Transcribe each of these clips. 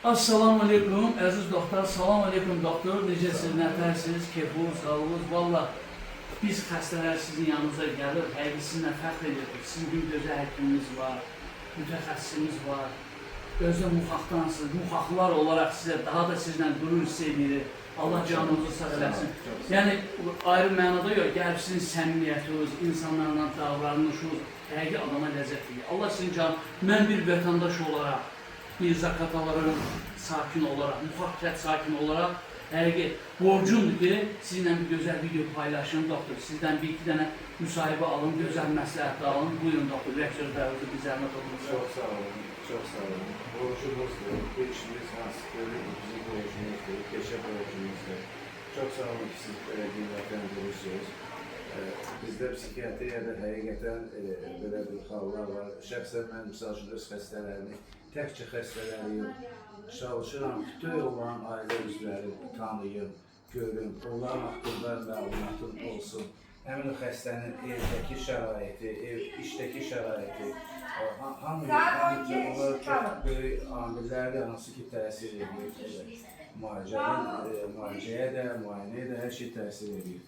Assalamu alaikum, əziz doktor. Salam alaikum doktor. Necəsiniz, nətərsiniz, keyfiniz, sağlığınız? Valla biz xəstələr sizin yanınıza gəlir, həqiqi sizinlə fəxr edirik. Sizin bir gözəl həkimimiz var, mütəxəssisimiz var. Özdə muxaqdansınız, muxaqlar olaraq sizə daha da sizlə qürur hiss edirik. Allah canınızı sağ eləsin. Yəni ayrı mənada yox, gəlib sizin səmimiyyətiniz, insanlarla davranışınız həqiqi adama ləzzət verir. Allah sizin mən bir vətəndaş olaraq, bir Zaqataların sakin olarak, Muxaq sakin olarak həqiqi borcumdur ki, sizinlə bir gözəl video paylaşım doktor. Sizdən bir iki dənə müsahibə alın, gözəl məsləhət alın. Buyurun doktor, rəksörlərinizi bir zəhmət olun. Çok sağ olun, çok sağ olun. Borcumuzdur, bu işimiz nasıl, bizim borcumuzdur, peşe borcumuzdur. Çok sağ olun ki siz dinlətləndirirsiniz. Bizdə psixiatriyada həqiqətən belə bir hallar var. Şəxsən mən misal üçün öz xəstələrimi, təkcə xəstələri yox, çalışıram, bütün olan ailə üzvləri tanıyım, görüm, onların haqqında məlumatım olsun. Həmin o xəstənin evdəki şəraiti, işdəki şəraiti, onlar çox böyük amillərdir, hansı ki təsir edir. Müalicəyə də, müayinəyə də hər şey təsir edir.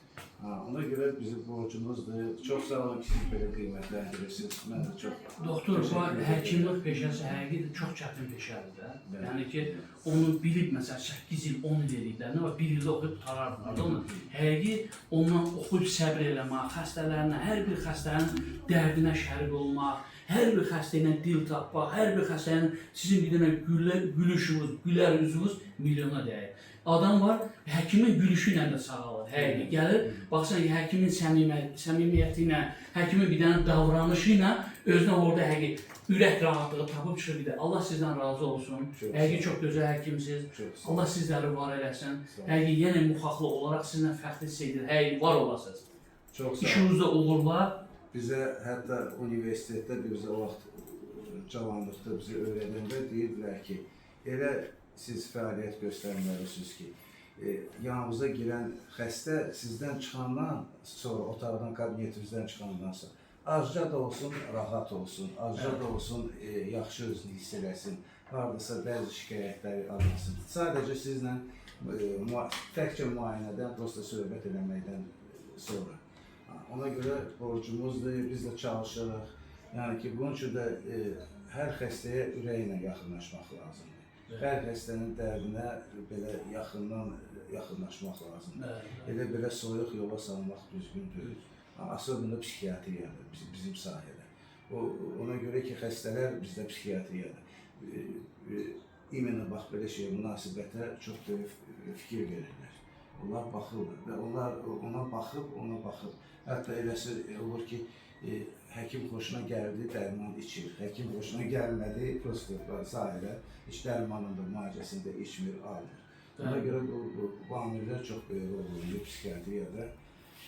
Ona görə bizim borcumuzdur. Çox sağ olun ki, siz belə qiymətləndirirsiniz. Mən də çox... Doktor, bu həkimlik peşəsi həqiqi çox çətin peşədir də. Yəni ki, onu bilib, məsələn, 8 il, 10 il ediklər, nə var, 1 ildə oxuyub tutarardılar. Həqiqi, ondan oxuyub səbir eləmək, xəstələrinə, hər bir xəstənin dərdinə şərik olmaq, hər bir xəstə ilə dil tapmaq, hər bir xəstənin sizin bir dənə gülüşünüz, gülər üzünüz milyona dəyir. Adam var, həkimin gülüşü ilə də sağalır, həqiqi. Gəlir, baxsan, həkimin səmimiyyəti ilə, həkimin bir dənə davranışı ilə özünə orada həqiqi ürək rahatlığı tapıb çıxır bir də. Allah sizdən razı olsun. Həqiqi çox gözəl həkimsiniz. Allah sizləri var eləsin. Həqiqi yenə muxaqlı olaraq sizinlə fəxr hiss edir. Həqiqi var olasınız. İşinizdə uğurlar. Bizə hətta universitetdə bizə o vaxt cavanlıqda bizi öyrədəndə deyirdilər ki, elə siz fəaliyyət göstərməlisiniz ki, yanımıza girən xəstə sizdən çıxandan sonra, otaqdan, kabinetimizdən çıxandan sonra, azca da olsun, rahat olsun, azca da olsun, yaxşı özünü hiss eləsin, haradasa bəzi şikayətləri almasın. Sadəcə sizlə təkcə müayinədən, prosta söhbət eləməkdən sonra. Ona görə borcumuzdur, biz də çalışırıq. Yəni ki, bunun üçün də hər xəstəyə ürəklə yaxınlaşmaq lazımdır. Hər xəstənin dərdinə belə yaxınlaşmaq lazımdır. Elə belə soyuq yola salmaq düzgün deyil. Asıl psixiatriyadır bizim sahədə. Ona görə ki, xəstələr bizdə psixiatriyadır. İmенно bax, belə şey, münasibətə çox böyük fikir verirlər. Onlar baxırlar və onlar ona baxıb, hətta eləsi olur ki, həkim xoşuna gəldi, dərman içir. Həkim xoşuna gəlmədi, prosta sahilə, heç dərmanında, müalicəsində içmir, almır. Ona görə bu amillər çox böyük rol oynuyor psixiatriyada.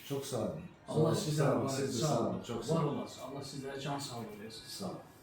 Çox sağ olun. Allah sizə var olun. olasın. Allah sizlərə can sağlığı versin. Sağ olun.